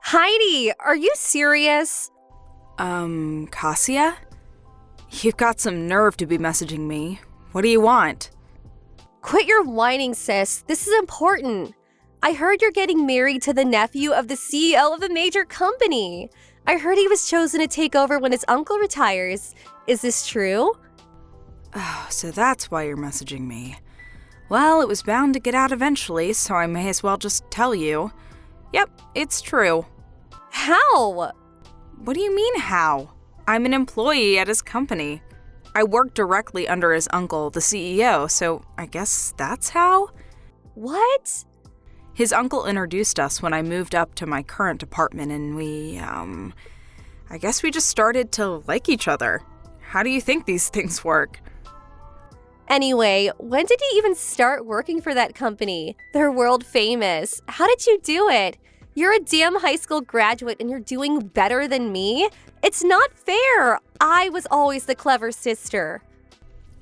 Heidi, are you serious? Cassia? You've got some nerve to be messaging me. What do you want? Quit your whining, sis. This is important. I heard you're getting married to the nephew of the CEO of a major company. I heard he was chosen to take over when his uncle retires. Is this true? Oh, so that's why you're messaging me. Well, it was bound to get out eventually, so I may as well just tell you. Yep, it's true. How? What do you mean, how? I'm an employee at his company. I work directly under his uncle, the CEO, so I guess that's how? What? His uncle introduced us when I moved up to my current apartment, and I guess we just started to like each other. How do you think these things work? Anyway, when did you even start working for that company? They're world famous. How did you do it? You're a damn high school graduate and you're doing better than me? It's not fair. I was always the clever sister.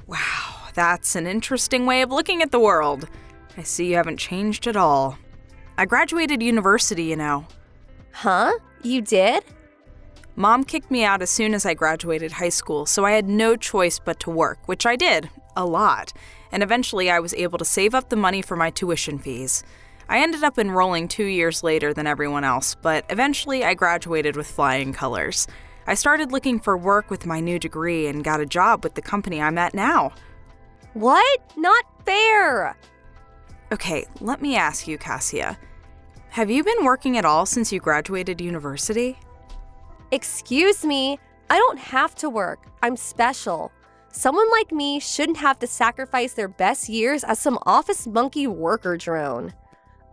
Wow, that's an interesting way of looking at the world. I see you haven't changed at all. I graduated university, you know. Huh? You did? Mom kicked me out as soon as I graduated high school, so I had no choice but to work, which I did, a lot, and eventually I was able to save up the money for my tuition fees. I ended up enrolling 2 years later than everyone else, but eventually I graduated with flying colors. I started looking for work with my new degree and got a job with the company I'm at now. What? Not fair! Okay, let me ask you, Cassia. Have you been working at all since you graduated university? Excuse me, I don't have to work. I'm special. Someone like me shouldn't have to sacrifice their best years as some office monkey worker drone.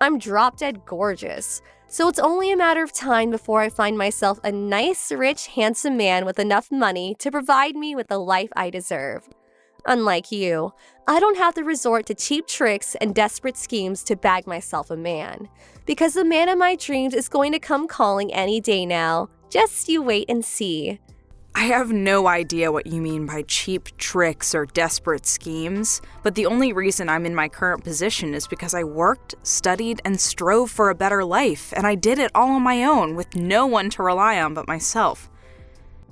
I'm drop-dead gorgeous, so it's only a matter of time before I find myself a nice, rich, handsome man with enough money to provide me with the life I deserve. Unlike you, I don't have to resort to cheap tricks and desperate schemes to bag myself a man, because the man of my dreams is going to come calling any day now. Just you wait and see. I have no idea what you mean by cheap tricks or desperate schemes, but the only reason I'm in my current position is because I worked, studied, and strove for a better life, and I did it all on my own with no one to rely on but myself.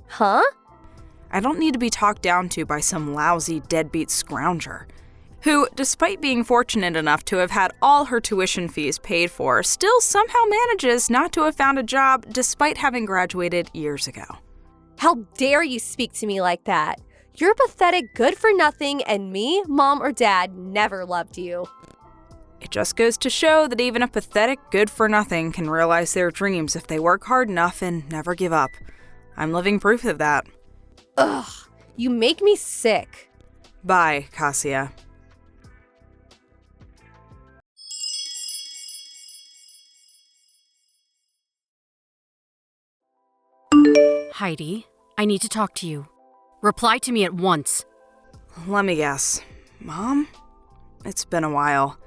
Huh? I don't need to be talked down to by some lousy deadbeat scrounger, who, despite being fortunate enough to have had all her tuition fees paid for, still somehow manages not to have found a job despite having graduated years ago. How dare you speak to me like that? You're pathetic good-for-nothing, and me, mom, or dad never loved you. It just goes to show that even a pathetic good-for-nothing can realize their dreams if they work hard enough and never give up. I'm living proof of that. Ugh, you make me sick. Bye, Cassia. Heidi, I need to talk to you. Reply to me at once. Let me guess. Mom? It's been a while.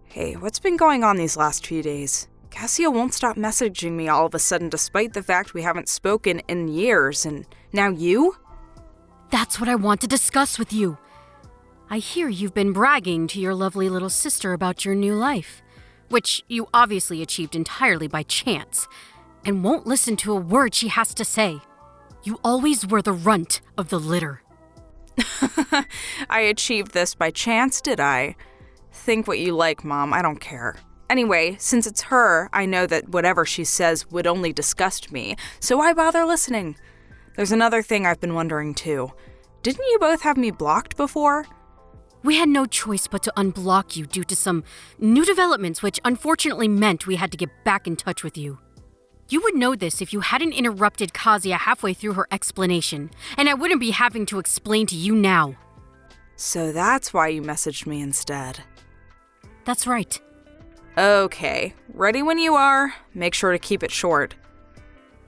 Hey, what's been going on these last few days? Cassia won't stop messaging me all of a sudden despite the fact we haven't spoken in years, and now you? That's what I want to discuss with you. I hear you've been bragging to your lovely little sister about your new life, which you obviously achieved entirely by chance, and won't listen to a word she has to say. You always were the runt of the litter. I achieved this by chance, did I? Think what you like, Mom. I don't care. Anyway, since it's her, I know that whatever she says would only disgust me, so why bother listening? There's another thing I've been wondering too. Didn't you both have me blocked before? We had no choice but to unblock you due to some new developments which unfortunately meant we had to get back in touch with you. You would know this if you hadn't interrupted Kazuya halfway through her explanation, and I wouldn't be having to explain to you now. So that's why you messaged me instead. That's right. Okay, ready when you are. Make sure to keep it short.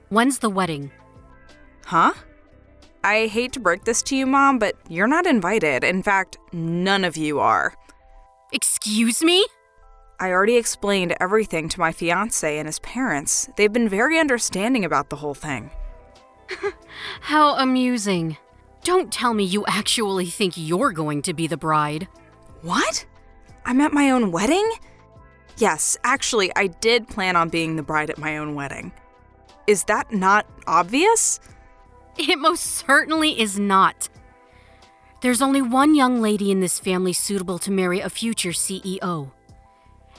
When's the wedding? Huh? I hate to break this to you, Mom, but you're not invited. In fact, none of you are. Excuse me? I already explained everything to my fiancé and his parents. They've been very understanding about the whole thing. How amusing. Don't tell me you actually think you're going to be the bride. What? I'm at my own wedding? Yes, actually, I did plan on being the bride at my own wedding. Is that not obvious? It most certainly is not. There's only one young lady in this family suitable to marry a future CEO.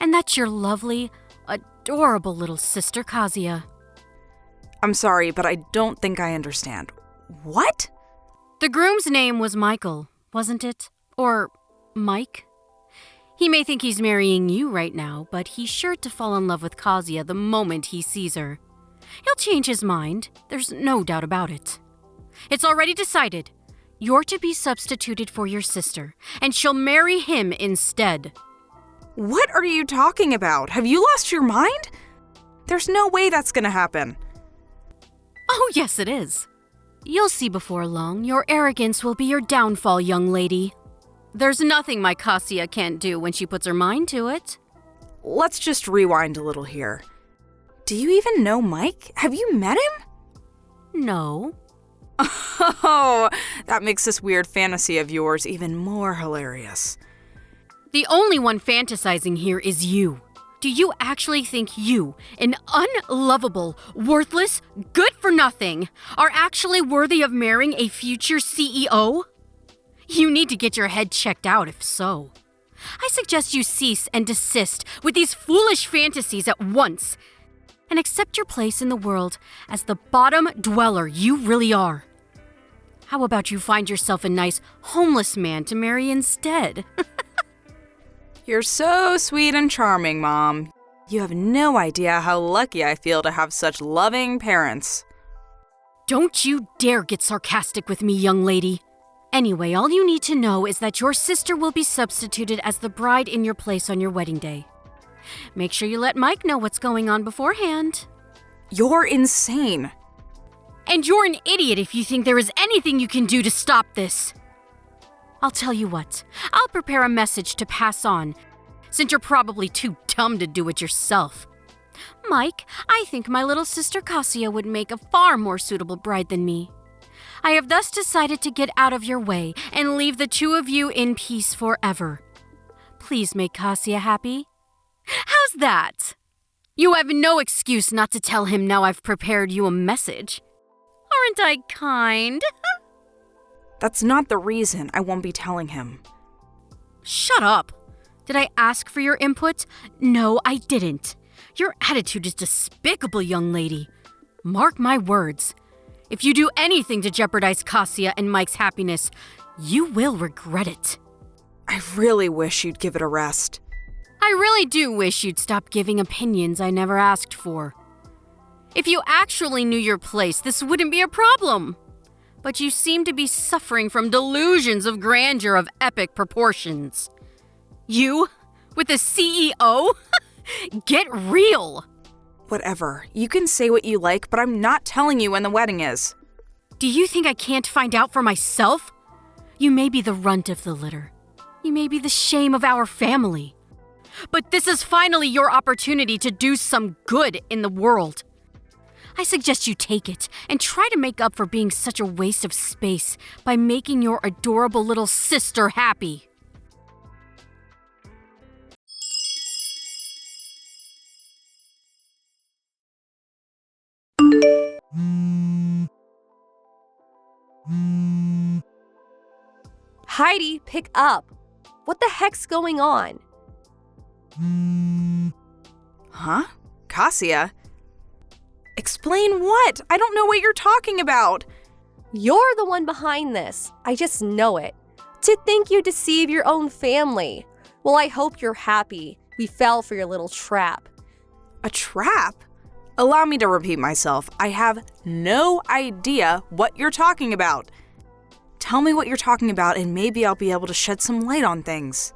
And that's your lovely, adorable little sister, Kazuya. I'm sorry, but I don't think I understand. What? The groom's name was Michael, wasn't it? Or Mike? He may think he's marrying you right now, but he's sure to fall in love with Kazuya the moment he sees her. He'll change his mind, there's no doubt about it. It's already decided. You're to be substituted for your sister, and she'll marry him instead. What are you talking about? Have you lost your mind? There's no way that's gonna happen. Oh, yes, it is. You'll see before long, your arrogance will be your downfall, young lady. There's nothing my Kazuya can't do when she puts her mind to it. Let's just rewind a little here. Do you even know Mike? Have you met him? No. Oh, that makes this weird fantasy of yours even more hilarious. The only one fantasizing here is you. Do you actually think you, an unlovable, worthless, good-for-nothing, are actually worthy of marrying a future CEO? You need to get your head checked out if so. I suggest you cease and desist with these foolish fantasies at once and accept your place in the world as the bottom dweller you really are. How about you find yourself a nice homeless man to marry instead? You're so sweet and charming, Mom. You have no idea how lucky I feel to have such loving parents. Don't you dare get sarcastic with me, young lady. Anyway, all you need to know is that your sister will be substituted as the bride in your place on your wedding day. Make sure you let Mike know what's going on beforehand. You're insane. And you're an idiot if you think there is anything you can do to stop this. I'll tell you what, I'll prepare a message to pass on, since you're probably too dumb to do it yourself. Mike, I think my little sister Kazuya would make a far more suitable bride than me. I have thus decided to get out of your way and leave the two of you in peace forever. Please make Kazuya happy. How's that? You have no excuse not to tell him now I've prepared you a message. Aren't I kind? That's not the reason I won't be telling him. Shut up. Did I ask for your input? No, I didn't. Your attitude is despicable, young lady. Mark my words. If you do anything to jeopardize Kazuya and Mike's happiness, you will regret it. I really wish you'd give it a rest. I really do wish you'd stop giving opinions I never asked for. If you actually knew your place, this wouldn't be a problem. But you seem to be suffering from delusions of grandeur of epic proportions. You? With a CEO? Get real! Whatever. You can say what you like, but I'm not telling you when the wedding is. Do you think I can't find out for myself? You may be the runt of the litter. You may be the shame of our family. But this is finally your opportunity to do some good in the world. I suggest you take it and try to make up for being such a waste of space by making your adorable little sister happy. Heidi, pick up. What the heck's going on? Huh? Kazuya? Explain what? I don't know what you're talking about. You're the one behind this. I just know it. To think you deceive your own family. Well, I hope you're happy. We fell for your little trap. A trap? Allow me to repeat myself. I have no idea what you're talking about. Tell me what you're talking about and maybe I'll be able to shed some light on things.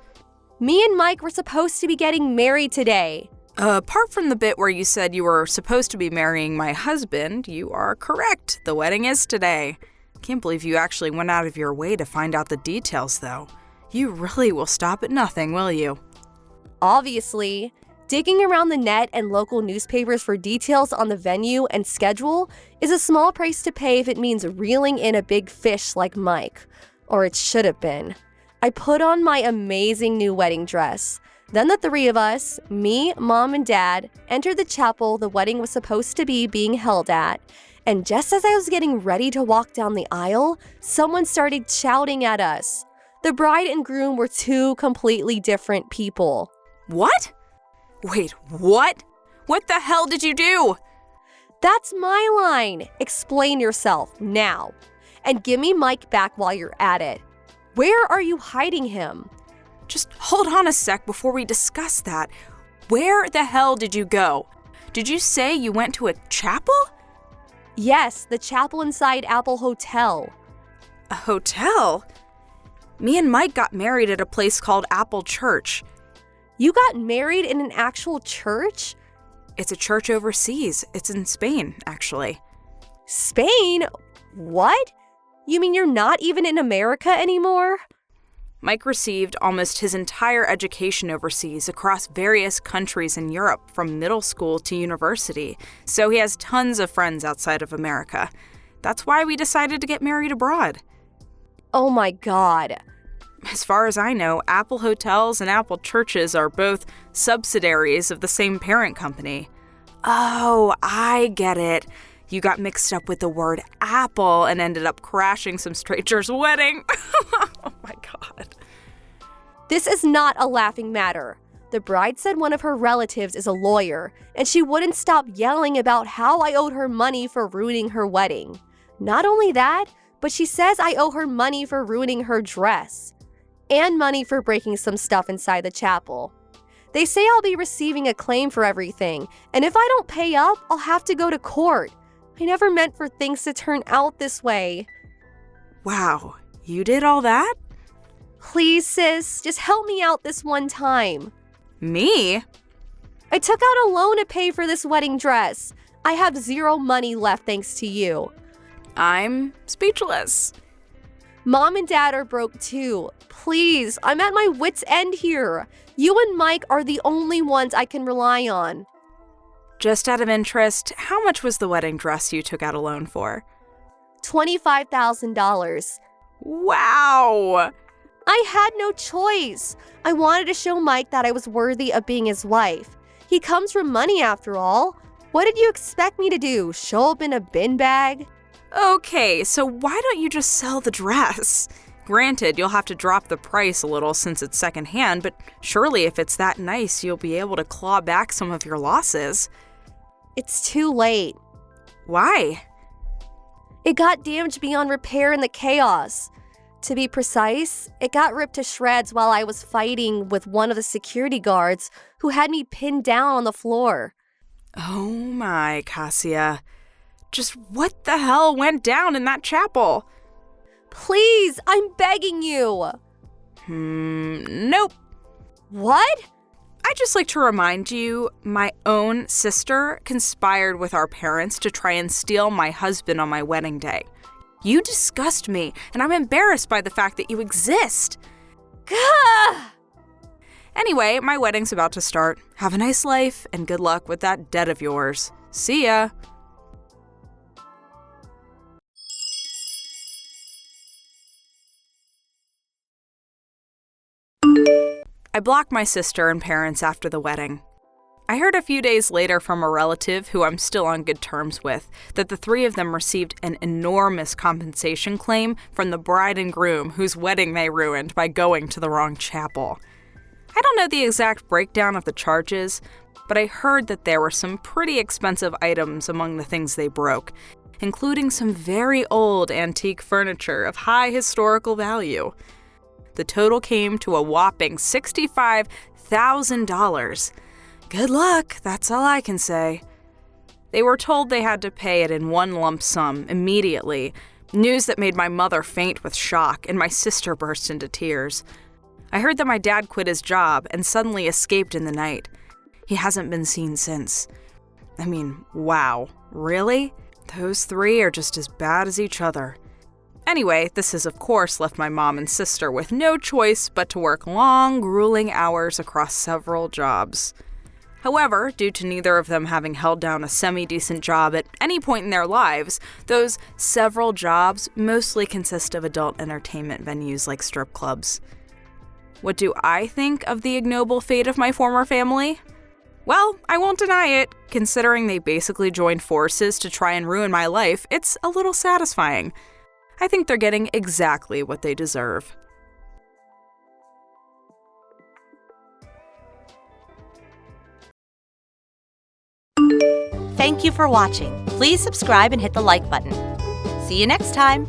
Me and Mike were supposed to be getting married today. Apart from the bit where you said you were supposed to be marrying my husband, you are correct. The wedding is today. Can't believe you actually went out of your way to find out the details, though. You really will stop at nothing, will you? Obviously. Digging around the net and local newspapers for details on the venue and schedule is a small price to pay if it means reeling in a big fish like Mike. Or it should have been. I put on my amazing new wedding dress. Then the three of us, me, Mom, and Dad, entered the chapel the wedding was supposed to be being held at. And just as I was getting ready to walk down the aisle, someone started shouting at us. The bride and groom were two completely different people. What? Wait, what? What the hell did you do? That's my line. Explain yourself now. And give me Mike back while you're at it. Where are you hiding him? Just hold on a sec before we discuss that. Where the hell did you go? Did you say you went to a chapel? Yes, the chapel inside Apple Hotel. A hotel? Me and Mike got married at a place called Apple Church. You got married in an actual church? It's a church overseas. It's in Spain, actually. Spain? What? You mean you're not even in America anymore? Mike received almost his entire education overseas across various countries in Europe, from middle school to university, so he has tons of friends outside of America. That's why we decided to get married abroad. Oh my God. As far as I know, Apple Hotels and Apple Churches are both subsidiaries of the same parent company. Oh, I get it. You got mixed up with the word apple and ended up crashing some stranger's wedding. Oh my God. This is not a laughing matter. The bride said one of her relatives is a lawyer, and she wouldn't stop yelling about how I owed her money for ruining her wedding. Not only that, but she says I owe her money for ruining her dress. And money for breaking some stuff inside the chapel. They say I'll be receiving a claim for everything, and if I don't pay up, I'll have to go to court. I never meant for things to turn out this way. Wow, you did all that? Please, sis, just help me out this one time. Me? I took out a loan to pay for this wedding dress. I have zero money left thanks to you. I'm speechless. Mom and Dad are broke too. Please, I'm at my wit's end here. You and Mike are the only ones I can rely on. Just out of interest, how much was the wedding dress you took out a loan for? $25,000. Wow! I had no choice. I wanted to show Mike that I was worthy of being his wife. He comes from money after all. What did you expect me to do? Show up in a bin bag? Okay, so why don't you just sell the dress? Granted, you'll have to drop the price a little since it's secondhand, but surely if it's that nice, you'll be able to claw back some of your losses. It's too late. Why? It got damaged beyond repair in the chaos. To be precise, it got ripped to shreds while I was fighting with one of the security guards who had me pinned down on the floor. Oh my, Cassia. Just what the hell went down in that chapel? Please, I'm begging you. Nope. What? I'd just like to remind you, my own sister conspired with our parents to try and steal my husband on my wedding day. You disgust me, and I'm embarrassed by the fact that you exist. Gah! Anyway, my wedding's about to start. Have a nice life, and good luck with that debt of yours. See ya. I blocked my sister and parents after the wedding. I heard a few days later from a relative who I'm still on good terms with that the three of them received an enormous compensation claim from the bride and groom whose wedding they ruined by going to the wrong chapel. I don't know the exact breakdown of the charges, but I heard that there were some pretty expensive items among the things they broke, including some very old antique furniture of high historical value. The total came to a whopping $65,000. Good luck, that's all I can say. They were told they had to pay it in one lump sum immediately, news that made my mother faint with shock and my sister burst into tears. I heard that my dad quit his job and suddenly escaped in the night. He hasn't been seen since. I mean, wow, really? Those three are just as bad as each other. Anyway, this has of course left my mom and sister with no choice but to work long, grueling hours across several jobs. However, due to neither of them having held down a semi-decent job at any point in their lives, those several jobs mostly consist of adult entertainment venues like strip clubs. What do I think of the ignoble fate of my former family? Well, I won't deny it. Considering they basically joined forces to try and ruin my life, it's a little satisfying. I think they're getting exactly what they deserve. Thank you for watching. Please subscribe and hit the like button. See you next time.